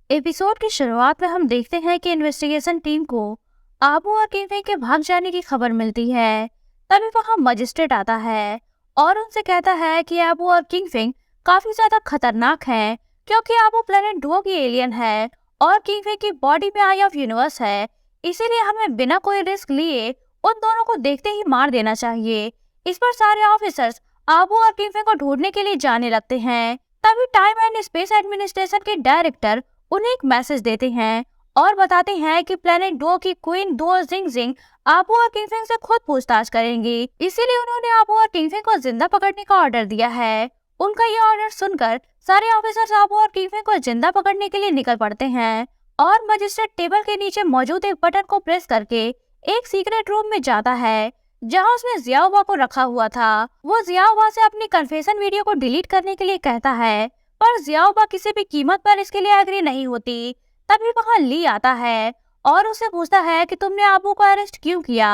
Episode की शुरुआत में हम देखते हैं कि इन्वेस्टिगेशन टीम को आबू और किंगफिंग के भाग जाने की खबर मिलती है। तभी वहां मजिस्ट्रेट आता है और उनसे कहता है कि आबू और किंगफिंग काफी ज्यादा खतरनाक हैं, क्योंकि आबू प्लेनेट डुओ की एलियन है और किंगफिंग की बॉडी में आई ऑफ यूनिवर्स है। इसीलिए हमें बिना कोई रिस्क लिए उन दोनों को देखते ही मार देना चाहिए। इस पर सारे ऑफिसर्स आबू और किंगफिंग को ढूंढने के लिए जाने लगते हैं। तभी टाइम एंड स्पेस एडमिनिस्ट्रेशन के डायरेक्टर उन्हें एक मैसेज देते हैं और बताते हैं कि प्लेनेट डुओ की क्वीन डुओ जिंग जिंग आबू और किंगफिंग से खुद पूछताछ करेंगी। इसीलिए उन्होंने आबू और किंगफिंग को जिंदा पकड़ने का ऑर्डर दिया है। उनका ये ऑर्डर सुनकर सारे ऑफिसर्स आबू और किंगफिंग को जिंदा पकड़ने के लिए निकल पड़ते हैं और मजिस्ट्रेट टेबल के नीचे मौजूद एक बटन को प्रेस करके एक सीक्रेट रूम में जाता है, जहां उसने जियाओबा को रखा हुआ था। वो जियाओबा से अपनी कन्फेशन वीडियो को डिलीट करने के लिए कहता है, पर जियाओबा किसी भी कीमत पर इसके लिए एग्री नहीं होती। तभी वहां ली आता है और उसे पूछता है कि तुमने आबू को अरेस्ट क्यों किया।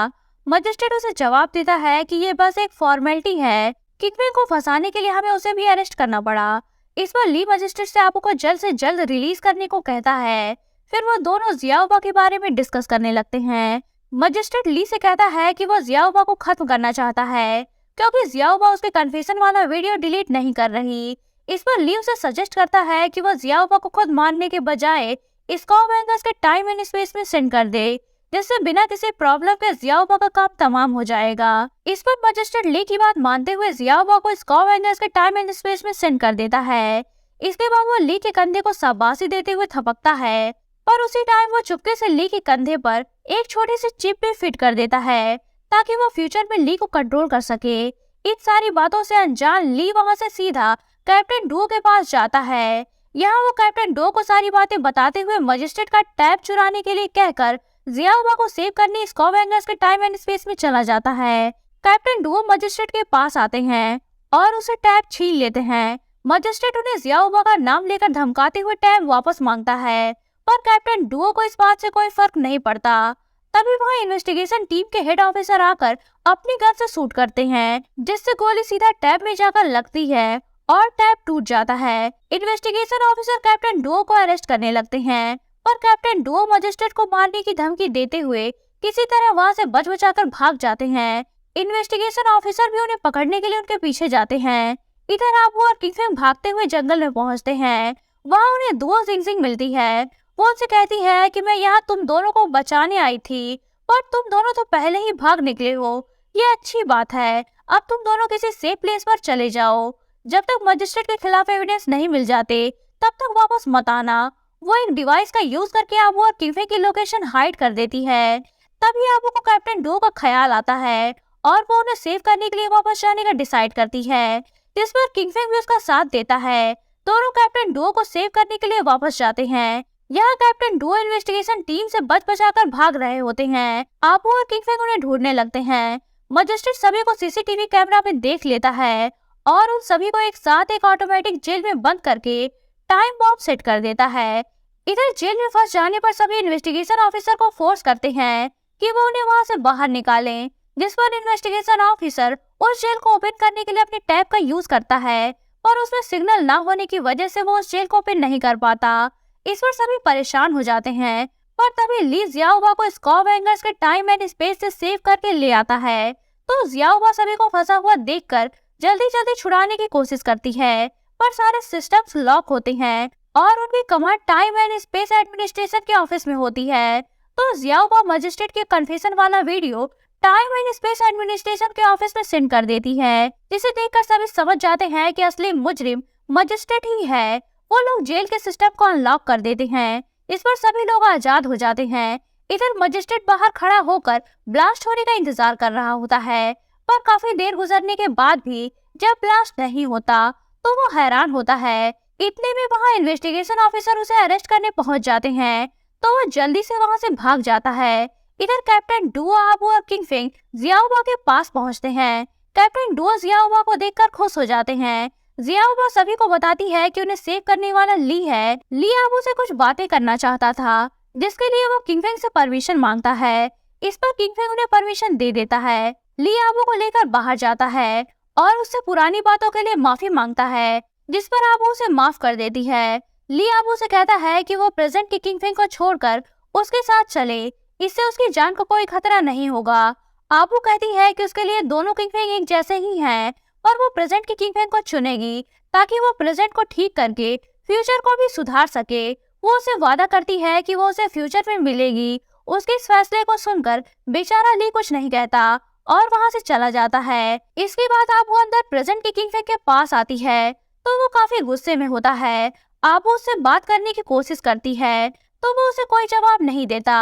मजिस्ट्रेट उसे जवाब देता है कि ये बस एक फॉर्मेलिटी है, किंगपिन को फंसाने के लिए हमें उसे भी अरेस्ट करना पड़ा। इस पर ली मजिस्ट्रेट से आबू को जल्द से जल्द रिलीज करने को कहता है। फिर वो दोनों जियाओबा के बारे में डिस्कस करने लगते हैं। मजिस्ट्रेट ली से कहता है कि वो जियाओबा को खत्म करना चाहता है, क्योंकि जियाओबा उसके कन्फेशन वाला वीडियो डिलीट नहीं कर रही। इस पर ली उसे सजेस्ट करता है कि वो जियाओबा को खुद मारने के बजाय स्कॉवेंगर्स के टाइम एंड स्पेस में सेंड कर दे, जिससे बिना किसी प्रॉब्लम के जियाओबा का काम तमाम हो जाएगा। इस पर मजिस्ट्रेट ली की बात मानते हुए जियाओबा को स्कॉवेंगर्स के टाइम एंड स्पेस में सेंड कर देता है। इसके बाद वो ली के कंधे को शाबाशी देते हुए थपकता है, पर उसी टाइम वो चुपके से ली के कंधे पर एक छोटी सी चिप भी फिट कर देता है, ताकि वो फ्यूचर में ली को कंट्रोल कर सके। इन सारी बातों से अनजान ली वहां से सीधा कैप्टन डुओ के पास जाता है। यहाँ वो कैप्टन डुओ को सारी बातें बताते हुए मजिस्ट्रेट का टैब चुराने के लिए कहकर जियाओबा को सेव करने स्कॉवेंगर्स के टाइम एंड स्पेस में चला जाता है। कैप्टन डुओ मजिस्ट्रेट के पास आते हैं और उसे टैब छीन लेते हैं। मजिस्ट्रेट उन्हें जियाओबा का नाम लेकर धमकाते हुए टैब वापस मांगता है, पर कैप्टन डुओ को इस बात से कोई फर्क नहीं पड़ता। तभी वहाँ इन्वेस्टिगेशन टीम के हेड ऑफिसर आकर अपनी गन से शूट करते हैं, जिससे गोली सीधा टैब में जाकर लगती है और टैब टूट जाता है। इन्वेस्टिगेशन ऑफिसर कैप्टन डुओ को अरेस्ट करने लगते हैं, पर कैप्टन डुओ मजिस्ट्रेट को मारने की धमकी देते हुए किसी तरह वहां से बच बचाकर भाग जाते हैं। इन्वेस्टिगेशन ऑफिसर भी उन्हें पकड़ने के लिए उनके पीछे जाते हैं। इधर आबू और किंगफिंग भागते हुए जंगल में पहुंचते हैं। वहाँ उन्हें डुओ जिंग जिंग मिलती है। वो उनसे कहती है कि मैं यहाँ तुम दोनों को बचाने आई थी, पर तुम दोनों तो पहले ही भाग निकले हो। ये अच्छी बात है, अब तुम दोनों किसी सेफ प्लेस पर चले जाओ। जब तक मजिस्ट्रेट के खिलाफ एविडेंस नहीं मिल जाते तब तक वापस मत आना। वो एक डिवाइस का यूज करके आबू और किंगफिंग की लोकेशन हाइड कर देती है। तभी आबू को कैप्टन डुओ का ख्याल आता है और वो उन्हें सेव करने के लिए वापस जाने का डिसाइड करती है, जिस पर किंगफिंग भी उसका साथ देता है। दोनों कैप्टन डुओ को सेव करने के लिए वापस जाते हैं। यहाँ कैप्टन डुओ इन्वेस्टिगेशन टीम से बच बचाकर भाग रहे होते हैं। आबू और किंगफिंग उन्हें ढूंढने लगते हैं। मजिस्ट्रेट सभी को सीसीटीवी कैमरा में देख लेता है और उन सभी को एक साथ एक ऑटोमेटिक जेल में बंद करके टाइम बॉम्ब सेट कर देता है। इधर जेल में फंस जाने पर सभी इन्वेस्टिगेशन ऑफिसर को फोर्स करते हैं कि वो उन्हें वहां से बाहर निकालें, जिस पर इन्वेस्टिगेशन ऑफिसर उस जेल को ओपन करने के लिए अपने टैब का यूज करता है, पर उसमें सिग्नल ना होने की वजह से वो उस जेल को ओपन नहीं कर पाता। इस पर सभी परेशान हो जाते हैं, पर तभी ली जियाओबा को स्कॉवेंगर्स के टाइम एंड स्पेस से सेव करके ले आता है। तो जियाओबा सभी को फंसा हुआ देखकर जल्दी जल्दी छुड़ाने की कोशिश करती है, पर सारे सिस्टम्स लॉक होते हैं और उनकी command time and space administration के ऑफिस में होती है। तो जियाओबा मजिस्ट्रेट के कन्फेशन वाला video time and space administration के ऑफिस में सेंड कर देती है, जिसे देखकर सभी समझ जाते हैं कि असली मुजरिम मजिस्ट्रेट ही है। वो लोग जेल के सिस्टम को अनलॉक कर देते हैं। इस पर सभी लोग आजाद हो जाते हैं। इधर मजिस्ट्रेट बाहर खड़ा होकर ब्लास्ट होने का इंतजार कर रहा होता है, पर काफी देर गुजरने के बाद भी जब ब्लास्ट नहीं होता तो वो हैरान होता है। इतने में वहाँ इन्वेस्टिगेशन ऑफिसर उसे अरेस्ट करने पहुंच जाते हैं, तो वो जल्दी से वहाँ से भाग जाता है। इधर कैप्टन डुओ, आबू और किंगफिंग जियाओबा के पास पहुंचते हैं। कैप्टन डुओ जियाओबा को देखकर खुश हो जाते हैं। जियाओबा सभी को बताती है कि उन्हें सेव करने वाला ली है। ली आबू से कुछ बातें करना चाहता था, जिसके लिए वो किंगफिंग से परमिशन मांगता है। इस पर किंगफिंग उन्हें परमिशन दे देता है। ली आबू को लेकर बाहर जाता है और उससे पुरानी बातों के लिए माफी मांगता है, जिस पर आबू उसे माफ कर देती है। ली आबू से कहता है कि वो प्रेजेंट की किंगफिंग को छोड़कर उसके साथ चले, इससे उसकी जान को कोई खतरा नहीं होगा। आबू कहती है कि उसके लिए दोनों किंगफिंग एक जैसे ही हैं और वो प्रेजेंट की किंगफिंग को चुनेगी ताकि वो प्रेजेंट को ठीक करके फ्यूचर को भी सुधार सके। वो उसे वादा करती है कि वो उसे फ्यूचर में मिलेगी। उसके इस फैसले को सुनकर बेचारा ली कुछ नहीं कहता और वहां से चला जाता है। इसके बाद आबू अंदर प्रेजेंट की किंगफिंग के पास आती है तो वो काफी गुस्से में होता है। आबू उससे बात करने की कोशिश करती है तो वो उसे कोई जवाब नहीं देता।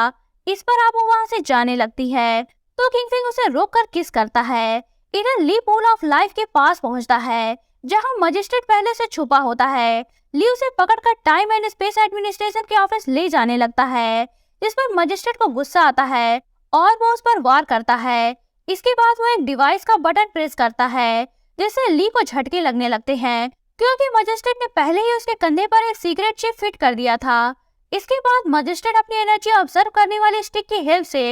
इस पर आबू वहां से जाने लगती है तो किंगफिंग उसे रोककर किस करता है। इधर ली पूल ऑफ लाइफ के पास पहुंचता है जहां मजिस्ट्रेट पहले से छुपा होता है। ली उसे पकड़कर टाइम एंड स्पेस एडमिनिस्ट्रेशन के ऑफिस ले जाने लगता है, जिस पर मजिस्ट्रेट को गुस्सा आता है और वो उस पर वार करता है। इसके बाद वो एक डिवाइस का बटन प्रेस करता है जिससे ली को झटके लगने लगते हैं क्योंकि मजिस्ट्रेट ने पहले ही उसके कंधे पर एक सीक्रेट चिप फिट कर दिया था। इसके बाद मजिस्ट्रेट अपनी एनर्जी ऑब्जर्व करने वाली स्टिक की हेल्प से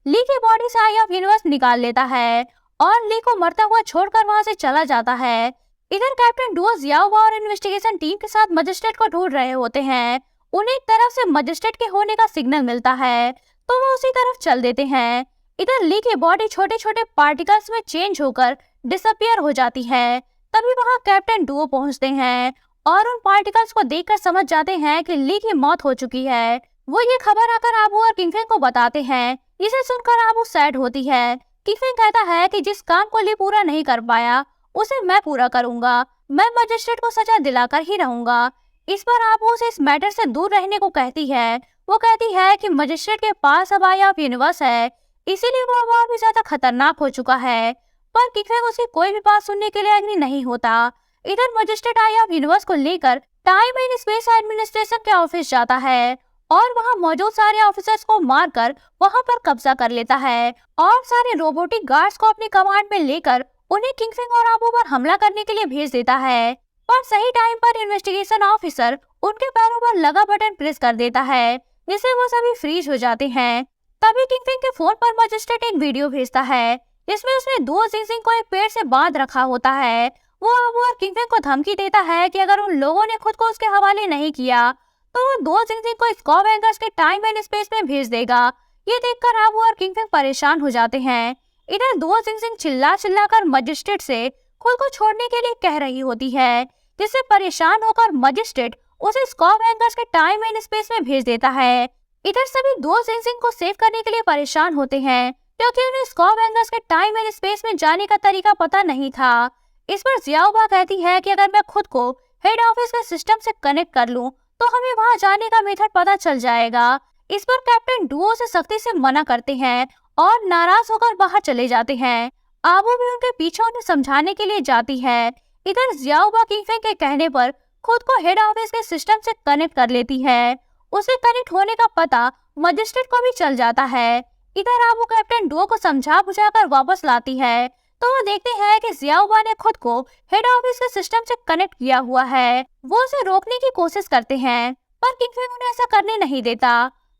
ली की बॉडी से आई ऑफ यूनिवर्स निकाल लेता है और ली को मरता हुआ छोड़कर वहां से चला जाता है। इधर कैप्टन डुओ जियाओबा और इन्वेस्टिगेशन टीम के साथ मजिस्ट्रेट को ढूंढ रहे होते हैं। उन्हें एक तरफ से मजिस्ट्रेट के होने का सिग्नल मिलता है तो वो उसी तरफ चल देते हैं। इधर ली की बॉडी छोटे छोटे पार्टिकल्स में चेंज होकर डिसअपियर हो जाती है। तभी वहां कैप्टन डुओ पहुंचते हैं और उन पार्टिकल्स को देखकर समझ जाते हैं कि ली की मौत हो चुकी है। वो ये खबर आकर आबू और किंगफिंग को बताते हैं। इसे सुनकर आबू सैड होती है। किंगफिंग कहता है कि जिस काम को ली पूरा नहीं कर पाया उसे मैं पूरा करूंगा, मैं मजिस्ट्रेट को सजा दिलाकर ही रहूंगा। इस पर आबू उसे इस मैटर से दूर रहने को कहती है। वो कहती है कि मजिस्ट्रेट के पास अब आई ऑफ यूनिवर्स है, इसीलिए वो अब और भी ज्यादा खतरनाक हो चुका है। पर किंगफिंग उसकी कोई भी बात सुनने के लिए एग्री नहीं होता। इधर मजिस्ट्रेट आई ऑफ यूनिवर्स को लेकर टाइम एंड स्पेस एडमिनिस्ट्रेशन के ऑफिस जाता है और वहां मौजूद सारे ऑफिसर्स को मारकर वहां पर कब्जा कर लेता है और सारे रोबोटिक गार्ड्स को अपनी कमांड में लेकर उन्हें किंगफिंग और आबू पर हमला करने के लिए भेज देता है। पर सही टाइम पर इन्वेस्टिगेशन ऑफिसर उनके पैरों पर लगा बटन प्रेस कर देता है जिससे वो सभी फ्रीज हो जाते हैं। तभी किंगफिंग के फोन पर मजिस्ट्रेट एक वीडियो भेजता है जिसमें उसने डुओ जिंगजिंग को एक पेड़ से बांध रखा होता है। वो आबू और किंगफिंग को धमकी देता है कि अगर उन लोगों ने खुद को उसके हवाले नहीं किया तो वो डुओ जिंगजिंग को स्कॉव एंगर्स के टाइम एंड स्पेस में भेज देगा। ये देखकर आबू और किंगफिंग परेशान हो जाते हैं। इधर डुओ जिंगजिंग चिल्ला चिल्लाकर मजिस्ट्रेट से खुद को छोड़ने के लिए कह रही होती है, जिससे परेशान होकर मजिस्ट्रेट उसे स्कॉव एंगर्स के टाइम एंड स्पेस में भेज देता है। इधर सभी डुओ जिंगजिंग को सेव करने के लिए परेशान होते हैं क्योंकि उन्हें स्कॉव एंगर्स के टाइम एंड स्पेस में जाने का तरीका पता नहीं था। इस पर जियाओबा कहती है कि अगर मैं खुद को हेड ऑफिस के सिस्टम से कनेक्ट कर लूं तो हमें वहां जाने का मेथड पता चल जाएगा। इस पर कैप्टन डुओ से सख्ती से मना करते हैं और नाराज होकर बाहर चले जाते हैं। आबू भी उनके पीछे उन्हें समझाने के लिए जाती है। इधर जियाओबा किंगफिंग के कहने पर खुद को हेड ऑफिस के सिस्टम से कनेक्ट कर लेती है। उसे कनेक्ट होने का पता मजिस्ट्रेट को भी चल जाता है। इधर आबू कैप्टन डुओ को समझा बुझाकर वापस लाती है तो वो देखते हैं कि जियाओबा ने खुद को हेड ऑफिस के सिस्टम से कनेक्ट किया हुआ है। वो उसे रोकने की कोशिश करते हैं पर किंगफिंग उन्हें ऐसा करने नहीं देता।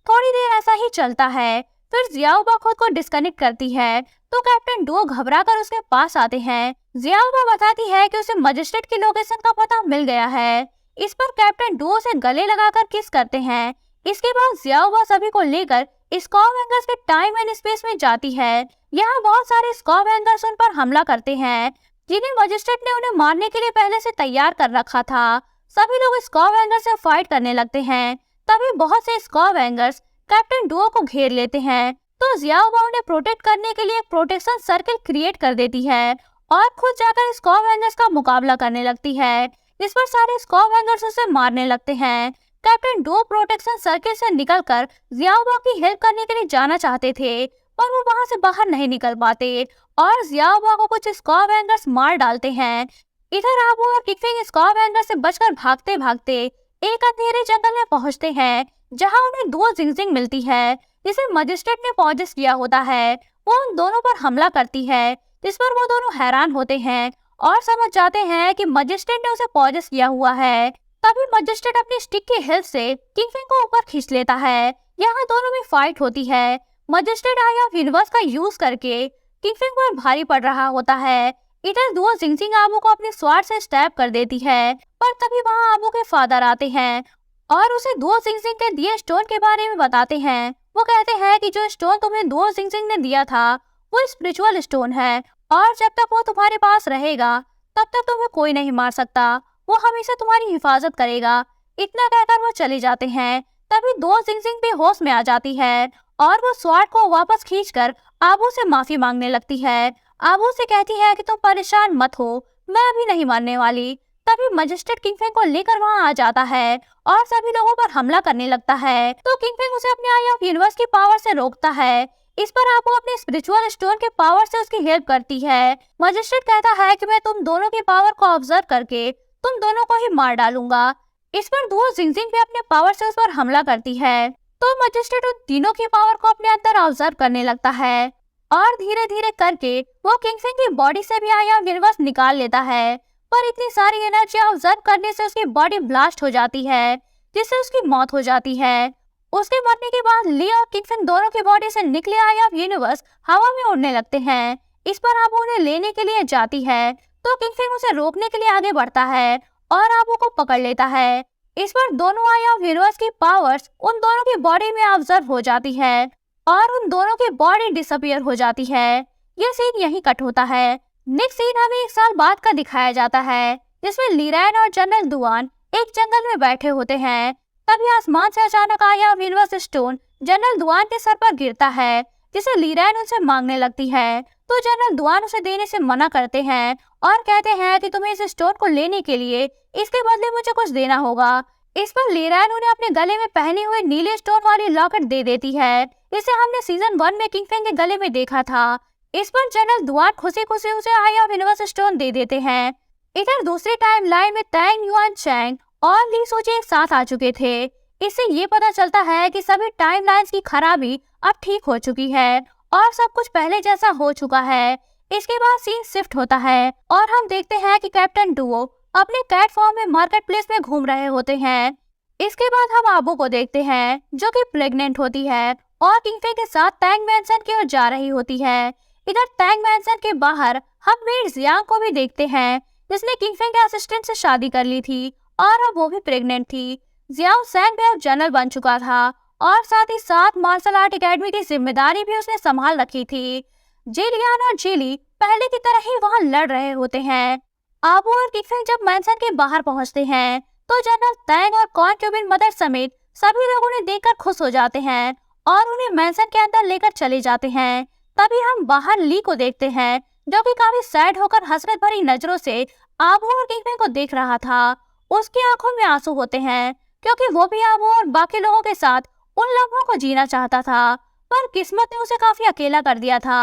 थोड़ी देर ऐसा ही चलता है, फिर जियाओबा खुद को डिस्कनेक्ट करती है तो कैप्टन डुओ घबराकर उसके पास आते हैं। जियाओबा बताती है कि उसे मजिस्ट्रेट की लोकेशन का पता मिल गया है। इस पर कैप्टन डुओ से गले लगाकर किस करते हैं। इसके बाद जियाओबा सभी को लेकर स्कॉव एंगर्स के टाइम एंड स्पेस में जाती है। यहाँ बहुत सारे स्कॉव एंगर्स उन पर हमला करते हैं जिन्हें मजिस्ट्रेट ने उन्हें मारने के लिए पहले से तैयार कर रखा था। सभी लोग स्कॉव एंगर्स से फाइट करने लगते हैं। तभी बहुत से स्कॉव एंगर्स कैप्टन डुओ को घेर लेते हैं तो जियाओबा उन्हें प्रोटेक्ट करने के लिए एक प्रोटेक्शन सर्किल क्रिएट कर देती है और खुद जाकर स्कॉव एंगर्स का मुकाबला करने लगती है, जिस पर सारे स्कॉव एंगर्स उसे मारने लगते हैं। कैप्टन डुओ प्रोटेक्शन सर्किल से निकलकर जियाओबा की हेल्प करने के लिए जाना चाहते थे पर वो वहां से बाहर नहीं निकल पाते और जियाओबा को कुछ स्कॉव एंगर्स मार डालते हैं। इधर आबू और किंगफिंग स्कॉव एंगर्स से बचकर भागते भागते एक अंधेरे जंगल में पहुंचते हैं जहां उन्हें डुओ जिंगजिंग मिलती है जिसे मजिस्ट्रेट ने पॉजेस किया होता है। वो उन दोनों पर हमला करती है जिस पर वो दोनों हैरान होते हैं और समझ जाते हैं कि मजिस्ट्रेट ने उसे पॉजेस किया हुआ है। तभी मजिस्ट्रेट अपनी स्टिक की हेल्प से किंगफिंग को ऊपर खींच लेता है। यहाँ दोनों में फाइट होती है। मजिस्ट्रेट आई ऑफ यूनिवर्स का यूज करके किंगफिंग पर भारी पड़ रहा होता है। इधर डुओ जिंगजिंग आबू को अपने स्वार्ड से स्टैब कर देती है पर तभी वहाँ आबू के फादर आते हैं और उसे दुओ सिंह के दिए स्टोन के बारे में बताते हैं। वो कहते हैं कि जो स्टोन तुम्हें दुओ सिंह ने दिया था वो स्पिरिचुअल स्टोन है और जब तक वो तुम्हारे पास रहेगा तब तक तुम्हें कोई नहीं मार सकता। वो हमेशा तुम्हारी हिफाजत करेगा। इतना कहकर वो चले जाते हैं। तभी दुओ सिंह भी होश में आ जाती है और वो स्वॉर्ड को वापस खींचकर आबू से माफी मांगने लगती है। आबू से कहती है कि तुम परेशान मत हो, मैं अभी नहीं मानने वाली। तभी मजिस्ट्रेट किंगफिंग को लेकर वहाँ आ जाता है और सभी लोगों पर हमला करने लगता है। तो किंगफिंग उसे अपने आई ऑफ यूनिवर्स की पावर से रोकता है। इस पर आबू अपने स्पिरिचुअल स्टोन के पावर से उसकी हेल्प करती है। मजिस्ट्रेट कहता है कि मैं तुम दोनों की पावर को ऑब्जर्व करके तुम दोनों को ही मार डालूंगा। इस पर दुओ सिंह भी अपने पावर से उस पर हमला करती है। तो मजिस्ट्रेट उन तीनों की पावर को अपने अंदर ऑब्जर्व करने लगता है और धीरे धीरे करके वो किंगफिंग की बॉडी से भी आई ऑफ यूनिवर्स निकाल लेता है। पर इतनी सारी एनर्जी ऑब्जर्व करने से उसकी बॉडी ब्लास्ट हो जाती है जिससे उसकी मौत हो जाती है। उसके मरने के बाद ली और किंगफिंग दोनों की बॉडी से निकले आई ऑफ यूनिवर्स हवा में उड़ने लगते हैं। इस पर आबू उन्हें लेने के लिए जाती है तो किंगफिंग उसे रोकने के लिए आगे बढ़ता है और आबू को पकड़ लेता है। इस पर दोनों आई ऑफ यूनिवर्स की पावर्स उन दोनों की बॉडी में ऑब्जर्व हो जाती है और उन दोनों की बॉडी डिसअपियर हो जाती है। यह सीन यहीं कट होता है। नेक्स्ट सीन हमें 1 साल बाद का दिखाया जाता है जिसमें लीरैन और जनरल दुआन एक जंगल में बैठे होते हैं। तभी आसमान से अचानक आया यूनिवर्स स्टोन जनरल दुआन के सर पर गिरता है जिसे लीरैन उनसे मांगने लगती है। तो जनरल दुआन उसे देने से मना करते हैं और कहते हैं कि तुम्हें इस स्टोन को लेने के लिए इसके बदले मुझे कुछ देना होगा। इस पर लीरैन उन्हें अपने गले में पहने हुए नीले स्टोन वाली लॉकेट दे देती है। इसे हमने सीजन 1 में किंगफिंग के गले में देखा था। इस पर जनरल दुआन खुशी खुशी उसे आई ऑफ यूनिवर्स स्टोन दे देते हैं। इधर दूसरी टाइम लाइन में तैंग युआन चैंग और ली सूची एक साथ आ चुके थे। इससे ये पता चलता है कि सभी टाइम लाइन्स की खराबी अब ठीक हो चुकी है और सब कुछ पहले जैसा हो चुका है। इसके बाद सीन शिफ्ट होता है और हम देखते हैं कि कैप्टन डुओ अपने कैट फॉर्म में मार्केट प्लेस में घूम रहे होते हैं। इसके बाद हम आबू को देखते हैं जो कि प्रेग्नेंट होती है और किंगफिंग के साथ टैंग मैंसन की ओर जा रही होती है। इधर टैंग मैंसन के बाहर हम मेड जियांग को भी देखते हैं जिसने किंगफिंग के असिस्टेंट से शादी कर ली थी और अब वो भी प्रेग्नेंट थी। जियांग सैंग में अब जनरल बन चुका था और साथ ही साथ मार्शल आर्ट एकेडमी की जिम्मेदारी भी उसने संभाल रखी थी। जेलियान और जेली पहले की तरह ही वहाँ लड़ रहे होते हैं। आबू और किंगफिंग जब मैंसन के बाहर पहुँचते हैं तो जनरल टैंग और कॉन्क्यूबिन मदर समेत सभी लोग उन्हें देखकर खुश हो जाते हैं और उन्हें मैंसन के अंदर लेकर चले जाते हैं। तभी हम बाहर ली को देखते हैं जो कि काफी सैड होकर हसरत भरी नजरों से आबू और किंगफिंग को देख रहा था। उसकी आंखों में आंसू होते हैं क्योंकि वो भी आबू और बाकी लोगों के साथ उन लम्हों को जीना चाहता था, पर किस्मत ने उसे काफी अकेला कर दिया था।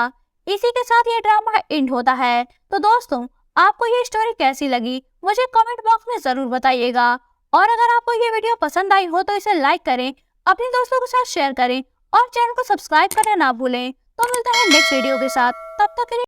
इसी के साथ ये ड्रामा एंड होता है। तो दोस्तों, आपको ये स्टोरी कैसी लगी मुझे कमेंट बॉक्स में जरूर बताइएगा और अगर आपको ये वीडियो पसंद आई हो तो इसे लाइक करें, अपने दोस्तों के साथ शेयर करें और चैनल को सब्सक्राइब करना ना भूलें। तो मिलता है नेक्स्ट वीडियो के साथ, तब तक के लिए